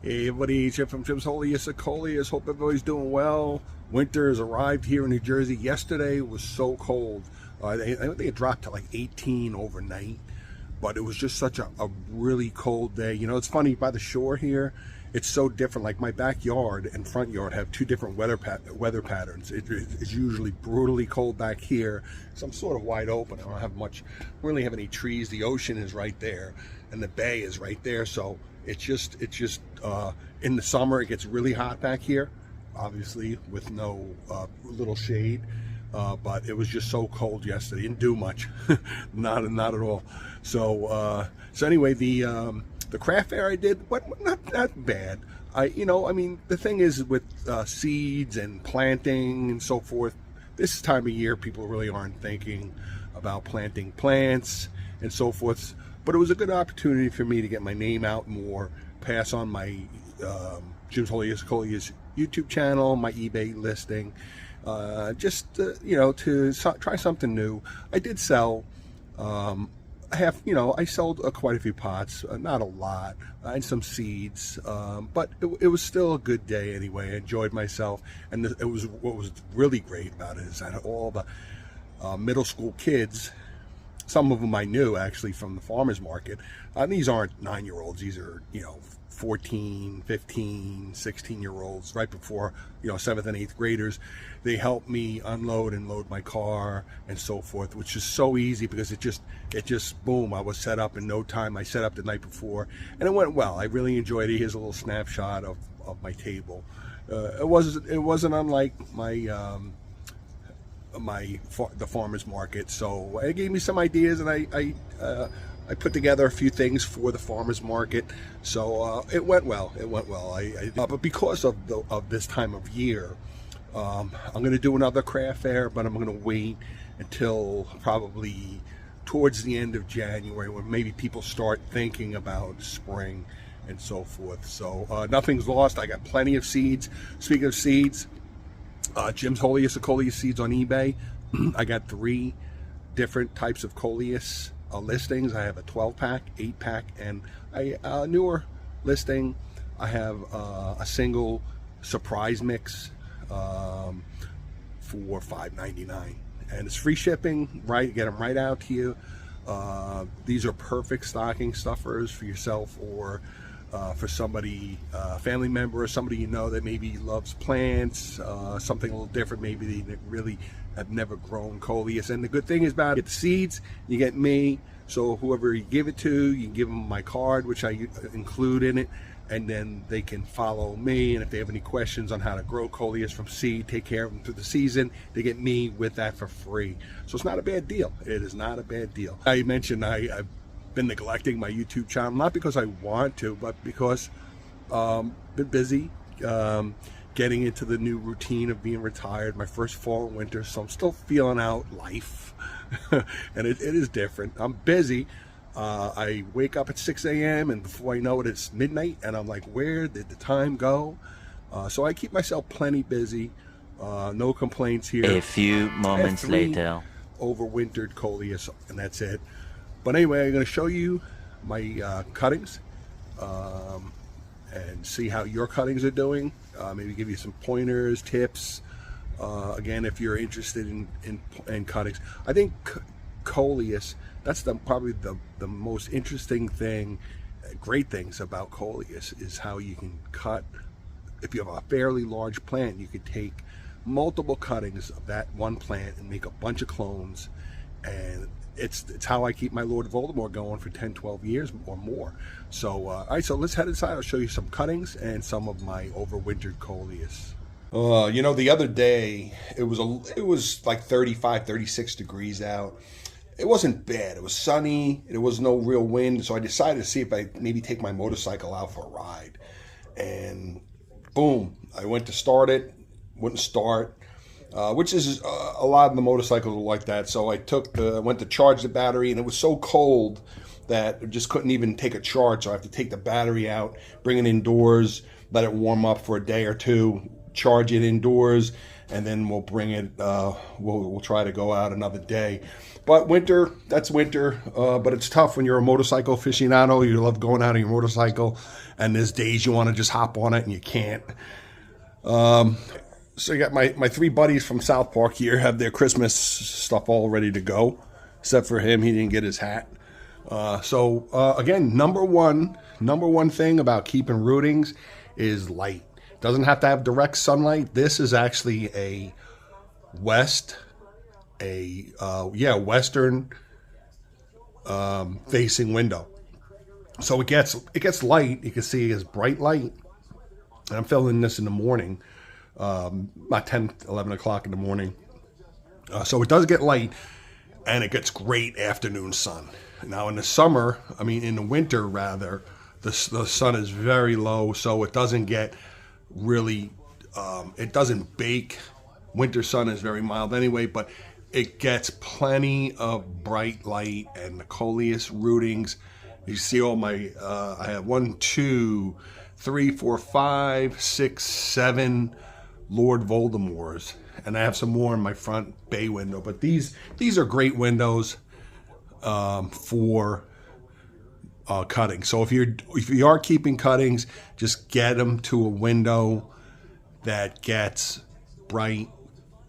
Hey everybody, Chip from Jim's Coleus. Hope everybody's doing well. Winter has arrived here in New Jersey. Yesterday was so cold. I think it dropped to like 18 overnight, but it was just such a really cold day. You know, it's funny, by the shore here, it's so different. Like my backyard and front yard have two different weather patterns. It's usually brutally cold back here, so I'm sort of wide open. I don't have much, really have any trees. The ocean is right there, and the bay is right there. So it's just in the summer it gets really hot back here, obviously with no little shade. But it was just so cold yesterday. Didn't do much, not at all. So anyway, the craft fair I did, not bad. I mean, the thing is with seeds and planting and so forth, this time of year people really aren't thinking about planting plants and so forth. But it was a good opportunity for me to get my name out more, pass on my Jim's Coleus YouTube channel, my eBay listing, to try something new. I did sell. I sold quite a few pots, not a lot, and some seeds, but it was still a good day anyway. I enjoyed myself, and what was really great about it is that all the middle school kids, some of them I knew actually from the farmers market. These aren't 9-year-olds. These are 14, 15, 16-year-olds, right before 7th and 8th graders. They helped me unload and load my car and so forth, which is so easy because it just boom, I was set up in no time. I set up the night before and it went well. I really enjoyed it. Here's a little snapshot of my table. It wasn't unlike my the farmers market, so it gave me some ideas, and I put together a few things for the farmers market, so it went well. But because of this time of year, I'm going to do another craft fair, but I'm going to wait until probably towards the end of January, when maybe people start thinking about spring and so forth. So nothing's lost. I got plenty of seeds. Speaking of seeds, Jim's Coleus seeds on eBay. I got 3 different types of Coleus listings. I have a 12-pack, 8-pack, and a newer listing. I have a single surprise mix for $5.99, and it's free shipping. Right, get them right out to you. These are perfect stocking stuffers for yourself or for somebody, a family member or somebody you know that maybe loves plants, something a little different. Maybe they really have never grown Coleus. And the good thing is about it, you get the seeds, you get me. So whoever you give it to, you give them my card, which I include in it, and then they can follow me. And if they have any questions on how to grow Coleus from seed, take care of them through the season, they get me with that for free. So it's not a bad deal. It is not a bad deal. I mentioned I've been neglecting my YouTube channel, not because I want to, but because been busy getting into the new routine of being retired, my first fall and winter, so I'm still feeling out life. And it is different. I'm busy. I wake up at 6 a.m. and before I know it, it's midnight, and I'm like, where did the time go? So I keep myself plenty busy. No complaints here. A few moments later. Overwintered Coleus, and that's it. But anyway, I'm going to show you my cuttings and see how your cuttings are doing. Maybe give you some pointers, tips. Again, if you're interested in cuttings, I think Coleus, that's probably the most interesting thing, great things about Coleus is how you can cut. If you have a fairly large plant, you could take multiple cuttings of that one plant and make a bunch of clones, and it's how I keep my Lord Voldemort going for 10, 12 years or more. So, all right, so let's head inside. I'll show you some cuttings and some of my overwintered Coleus. The other day, it was like 35, 36 degrees out. It wasn't bad. It was sunny. There was no real wind. So I decided to see if I maybe take my motorcycle out for a ride. And boom, I went to start it, wouldn't start. Which is a lot of the motorcycles are like that. So I went to charge the battery, and it was so cold that I just couldn't even take a charge. So I have to take the battery out, bring it indoors, let it warm up for a day or two, charge it indoors, and then we'll bring it. We'll try to go out another day. But winter, that's winter. But it's tough when you're a motorcycle aficionado. You love going out on your motorcycle, and there's days you want to just hop on it and you can't. So you got my 3 buddies from South Park here have their Christmas stuff all ready to go, except for him. He didn't get his hat. Again, number one thing about keeping rootings is light. Doesn't have to have direct sunlight. This is actually a western facing window. So it gets light. You can see it's bright light. And I'm filming this in the morning, about 10, 11 o'clock in the morning. So it does get light, and it gets great afternoon sun. Now in the winter rather, the sun is very low, so it doesn't get really, it doesn't bake. Winter sun is very mild anyway, but it gets plenty of bright light, and the Coleus rootings. You see all my, I have 1, 2, 3, 4, 5, 6, 7 Lord Voldemorts, and I have some more in my front bay window. But these are great windows for cutting. So if you are keeping cuttings, just get them to a window that gets bright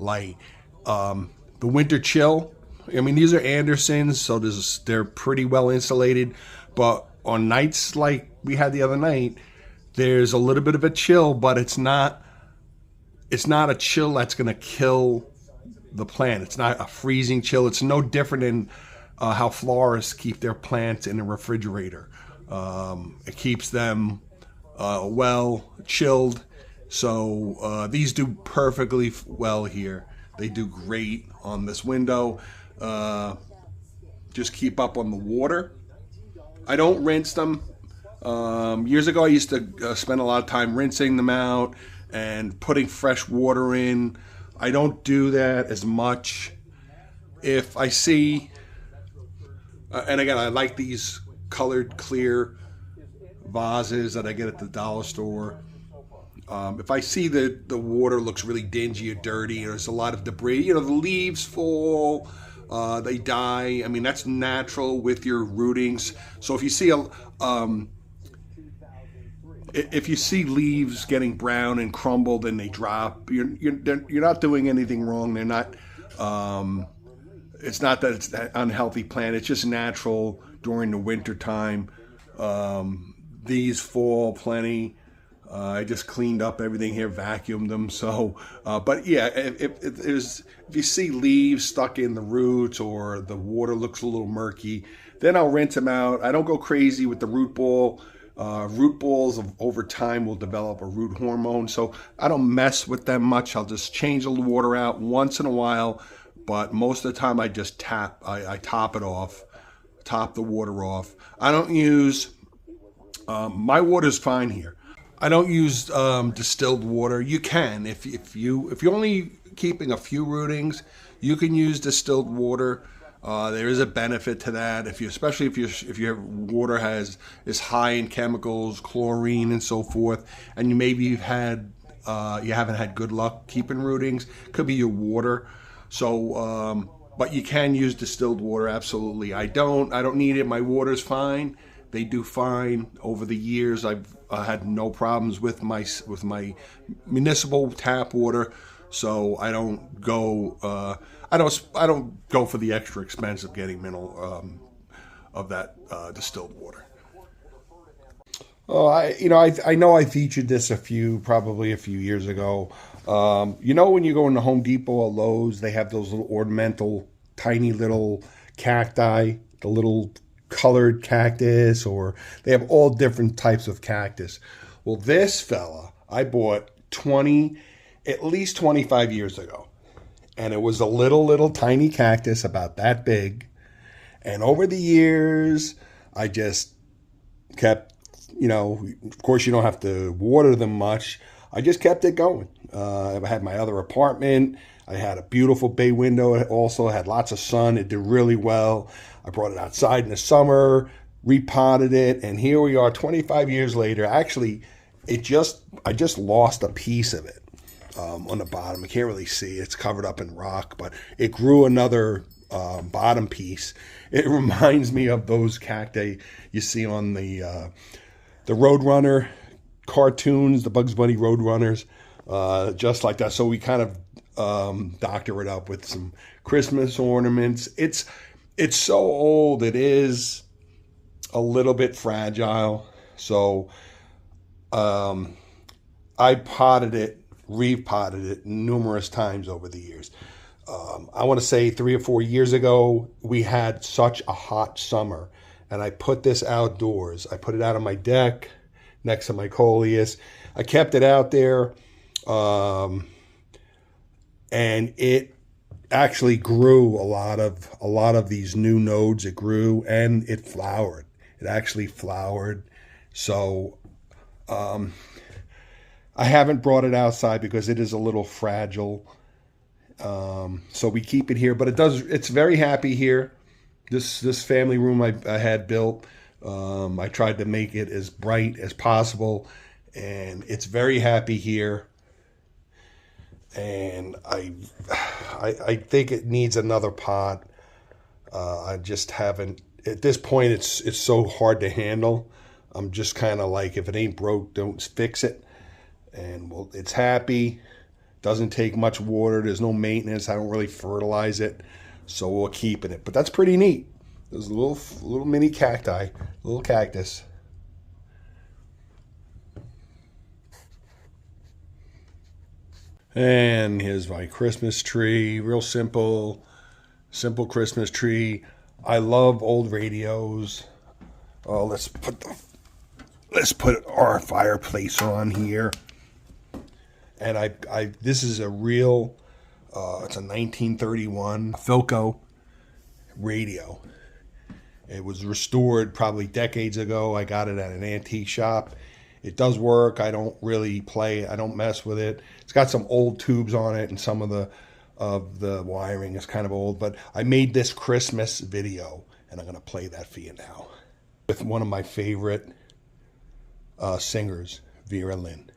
light. The winter chill, I mean, these are Andersons, so they're pretty well insulated. But on nights like we had the other night, there's a little bit of a chill, but it's not a chill that's going to kill the plant. It's not a freezing chill. It's no different than how florists keep their plants in a refrigerator. It keeps them well chilled. So these do perfectly well here. They do great on this window. Just keep up on the water. I don't rinse them. Years ago, I used to spend a lot of time rinsing them out and putting fresh water in. I don't do that as much. If I see, and again, I like these colored clear vases that I get at the dollar store. If I see that the water looks really dingy or dirty, and there's a lot of debris, the leaves fall, they die. I mean, that's natural with your rootings. So if you see leaves getting brown and crumbled and they drop, you're not doing anything wrong. They're not. It's not that it's an unhealthy plant. It's just natural during the winter time. These fall plenty. I just cleaned up everything here, vacuumed them. So, but yeah, if you see leaves stuck in the roots or the water looks a little murky, then I'll rinse them out. I don't go crazy with the root ball. Root balls over time will develop a root hormone, so I don't mess with them much. I'll just change the water out once in a while, but most of the time I just I top it off, top the water off. I don't use, my water's fine here. I don't use distilled water. You can, if you're only keeping a few rootings, you can use distilled water. There is a benefit to that, especially if your water is high in chemicals, chlorine, and so forth, and you haven't had good luck keeping rootings. Could be your water. So, but you can use distilled water. Absolutely. I don't need it. My water's fine. They do fine. Over the years, I've had no problems with my municipal tap water. So I don't go. I don't go for the extra expense of getting mineral of that distilled water. Oh, I know I featured this probably a few years ago. When you go into Home Depot or Lowe's, they have those little ornamental, tiny little cacti, the little colored cactus, or they have all different types of cactus. Well, this fella I bought at least 25 years ago. And it was a little tiny cactus about that big. And over the years, I just kept, of course you don't have to water them much. I just kept it going. I had my other apartment. I had a beautiful bay window. It also had lots of sun. It did really well. I brought it outside in the summer, repotted it, and here we are 25 years later. Actually, I just lost a piece of it. on the bottom. I can't really see. It's covered up in rock, but it grew another bottom piece. It reminds me of those cacti you see on the Roadrunner cartoons, the Bugs Bunny Roadrunners, just like that. So we kind of doctor it up with some Christmas ornaments. It's so old. It is a little bit fragile. So I potted it, repotted it numerous times over the years. I want to say 3 or 4 years ago, we had such a hot summer, and I put this outdoors. I put it out on my deck next to my Coleus. I kept it out there, and it actually grew a lot of these new nodes. It grew and it flowered. It actually flowered. So I haven't brought it outside because it is a little fragile. So we keep it here, but it's very happy here. This family room I had built, I tried to make it as bright as possible, and it's very happy here. And I think it needs another pot. I just haven't, at this point, it's so hard to handle. I'm just kind of like, if it ain't broke, don't fix it. And well, it's happy. Doesn't take much water. There's no maintenance. I don't really fertilize it, so we're keeping it. But that's pretty neat. There's a little mini cacti, little cactus. And here's my Christmas tree. Real simple Christmas tree. I love old radios. Oh, let's put our fireplace on here. And this is a real, it's a 1931 Philco radio. It was restored probably decades ago. I got it at an antique shop. It does work. I don't really play. I don't mess with it. It's got some old tubes on it, and some of the wiring is kind of old. But I made this Christmas video, and I'm going to play that for you now with one of my favorite singers, Vera Lynn.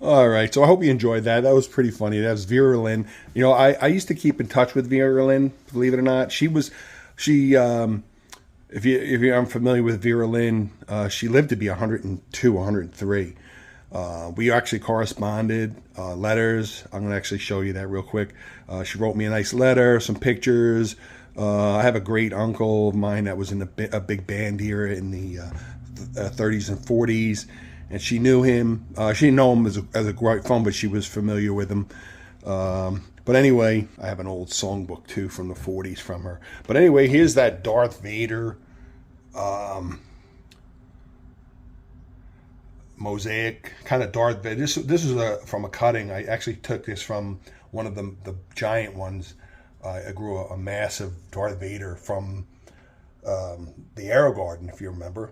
All right, so I hope you enjoyed that. That was pretty funny. That was Vera Lynn. You know, I used to keep in touch with Vera Lynn, believe it or not. She if you aren't familiar with Vera Lynn, she lived to be 102, 103. We actually corresponded, letters. I'm going to actually show you that real quick. She wrote me a nice letter, some pictures. I have a great uncle of mine that was in a big band here in the 30s and 40s. And she knew him. She didn't know him as a great friend, but she was familiar with him. But anyway, I have an old songbook too from the 40s from her. But anyway, here's that Darth Vader mosaic, kind of Darth Vader. This is from a cutting. I actually took this from one of the giant ones. I grew a massive Darth Vader from the Arrow Garden, if you remember.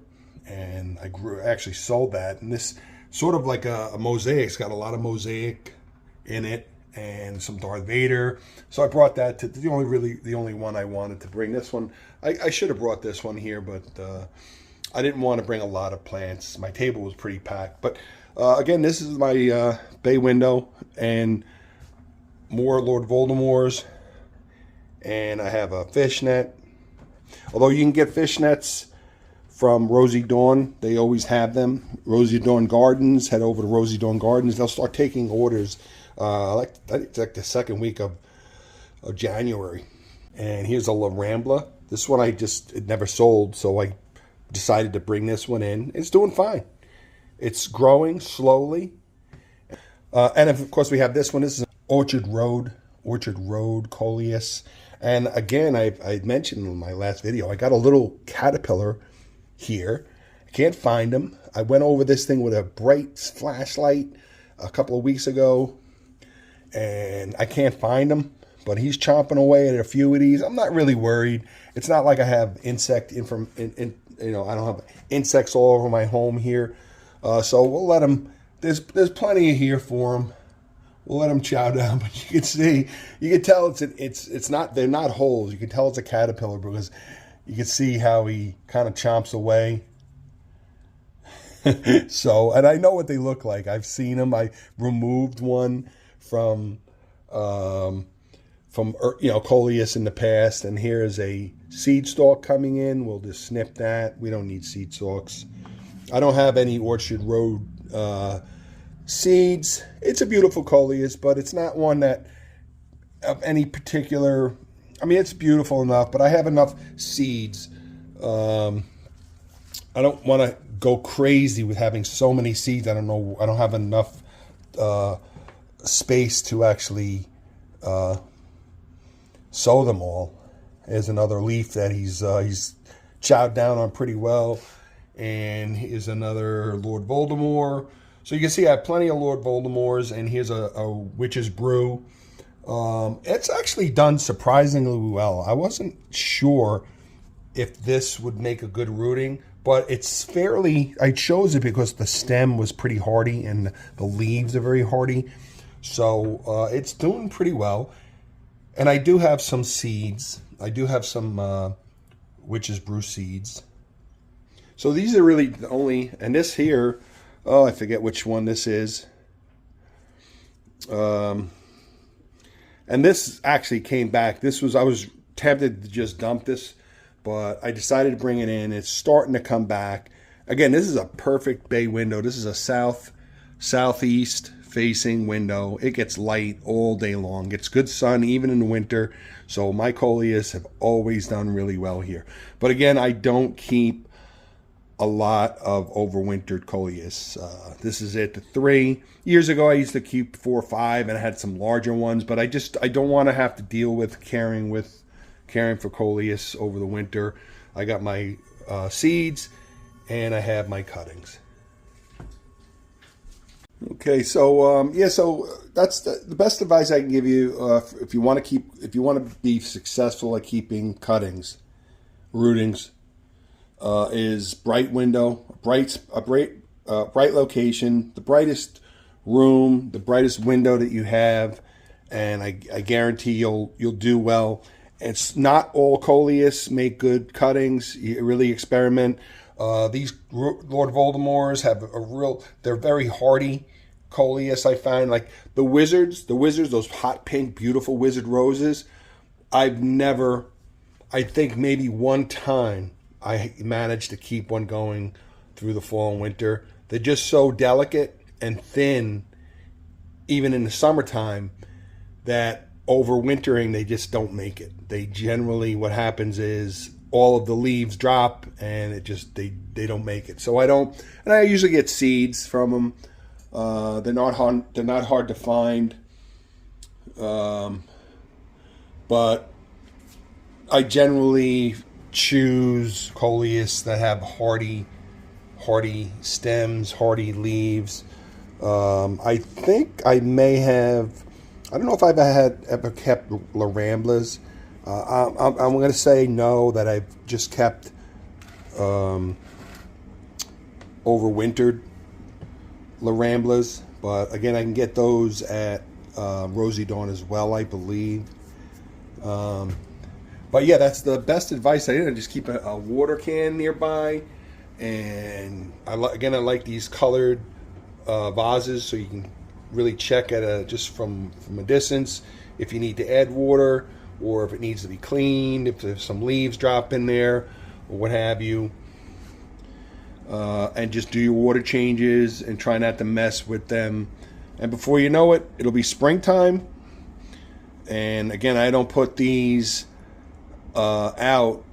And I actually sold that, and this sort of like a mosaic. It's got a lot of mosaic in it and some Darth Vader. So I brought that to the only one I wanted to bring. This one I should have brought this one here, but I didn't want to bring a lot of plants. My table was pretty packed. But again, this is my bay window and more Lord Voldemort's, and I have a fishnet. Although you can get fishnets from Rosie Dawn. They always have them. Rosie Dawn Gardens. Head over to Rosie Dawn Gardens. They'll start taking orders like the second week of January. And here's a La Rambla. This one it never sold, so I decided to bring this one in. It's doing fine. It's growing slowly. And of course we have this one. This is Orchard Road Coleus. And again, I mentioned in my last video, I got a little caterpillar here. I can't find him. I went over this thing with a bright flashlight a couple of weeks ago, and I can't find him, but he's chomping away at a few of these. I'm not really worried. It's not like I have I don't have insects all over my home here. So we'll let him, there's plenty here for him. We'll let him chow down, but you can tell it's not, they're not holes. You can tell it's a caterpillar because you can see how he kind of chomps away. So, and I know what they look like. I've seen them. I removed one from Coleus in the past, and here is a seed stalk coming in. We'll just snip that. We don't need seed stalks. I don't have any Orchard Road seeds. It's a beautiful Coleus, but it's not one that of any particular. I mean, it's beautiful enough, but I have enough seeds. I don't want to go crazy with having so many seeds. I don't have enough space to actually sow them all. There's another leaf that he's chowed down on pretty well. And here's another Lord Voldemort. So you can see I have plenty of Lord Voldemorts, and here's a Witch's Brew. It's actually done surprisingly well. I wasn't sure if this would make a good rooting, but it's fairly, I chose it because the stem was pretty hardy and the leaves are very hardy. So it's doing pretty well. And I do have some seeds. I do have some Witch's Brew seeds. So these are really the only, and this here, oh, I forget which one this is. And this actually came back. I was tempted to just dump this, but I decided to bring it in. It's starting to come back. Again, this is a perfect bay window. This is a southeast facing window. It gets light all day long. Gets good sun even in the winter. So my Coleus have always done really well here. But again, I don't keep a lot of overwintered Coleus. This is it. 3 years ago, I used to keep 4 or 5, and I had some larger ones. But I don't want to have to deal with caring for Coleus over the winter. I got my seeds, and I have my cuttings. Okay, so so that's the best advice I can give you if you want to be successful at keeping cuttings, rootings. Is bright window, bright location, the brightest room, the brightest window that you have, and I guarantee you'll do well. It's not all Coleus make good cuttings. You really experiment. These Lord Voldemorts have they're very hardy. Coleus I find, like the wizards, those hot pink, beautiful wizard roses. I've never, I think maybe one time I managed to keep one going through the fall and winter. They're just so delicate and thin, even in the summertime, that overwintering they just don't make it. They generally, what happens is all of the leaves drop and it just they don't make it. So I don't, and I usually get seeds from them. They're not hard to find, but I generally choose Coleus that have hardy stems, hardy leaves. I think I may have, I don't know if I've ever kept Laramblas. I'm going to say no, that I've just kept overwintered Laramblas. But again, I can get those at Rosie Dawn as well, I believe. But yeah, that's the best advice I did. I just keep a water can nearby. And I like these colored vases, so you can really check at just from a distance if you need to add water, or if it needs to be cleaned, if there's some leaves drop in there, or what have you. And just do your water changes and try not to mess with them. And before you know it, it'll be springtime. And again, I don't put these out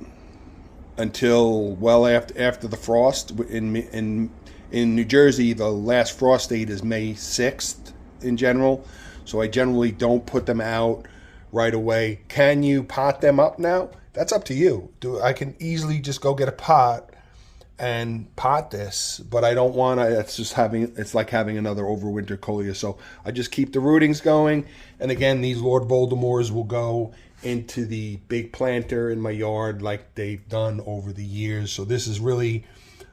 until well after the frost. In New Jersey, the last frost date is May 6th in general. So I generally don't put them out right away. Can you pot them up now? That's up to you. I can easily just go get a pot and pot this, but I don't want to. It's like having another overwinter Coleus. So I just keep the rootings going. And again, these Lord Voldemorts will go into the big planter in my yard like they've done over the years. So this is really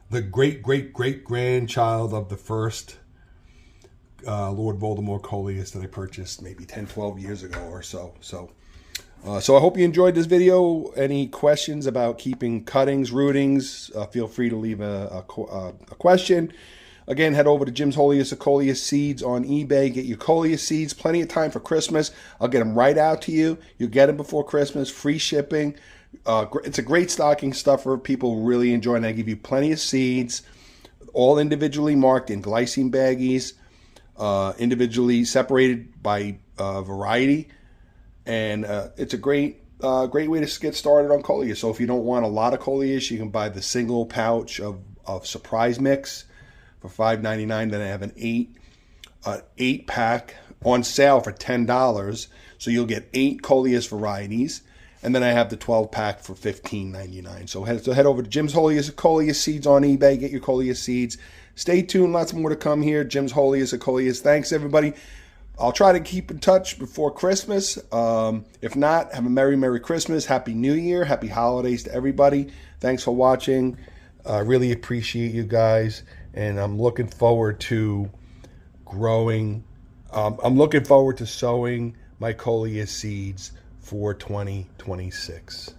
the great grandchild of the first Lord Voldemort Coleus that I purchased maybe 10, 12 years ago or so. So I hope you enjoyed this video. Any questions about keeping cuttings, rootings, feel free to leave a question. Again, head over to Jim's Holiest of Coleus Seeds on eBay. Get your Coleus seeds. Plenty of time for Christmas. I'll get them right out to you. You'll get them before Christmas. Free shipping. It's a great stocking stuffer. People really enjoy it. And I give you plenty of seeds, all individually marked in glycine baggies, individually separated by variety. And it's a great way to get started on Coleus. So if you don't want a lot of Coleus, you can buy the single pouch of Surprise Mix for $5.99. Then I have an 8 pack on sale for $10. So you'll get 8 Coleus varieties. And then I have the 12 pack for $15.99. So head over to Jim's Holiest of Coleus Seeds on eBay. Get your Coleus seeds. Stay tuned. Lots more to come here. Jim's Holiest of Coleus. Thanks, everybody. I'll try to keep in touch before Christmas. If not, have a Merry Christmas. Happy New Year. Happy holidays to everybody. Thanks for watching. I really appreciate you guys. And I'm looking forward to growing. I'm looking forward to sowing my Coleus seeds for 2026.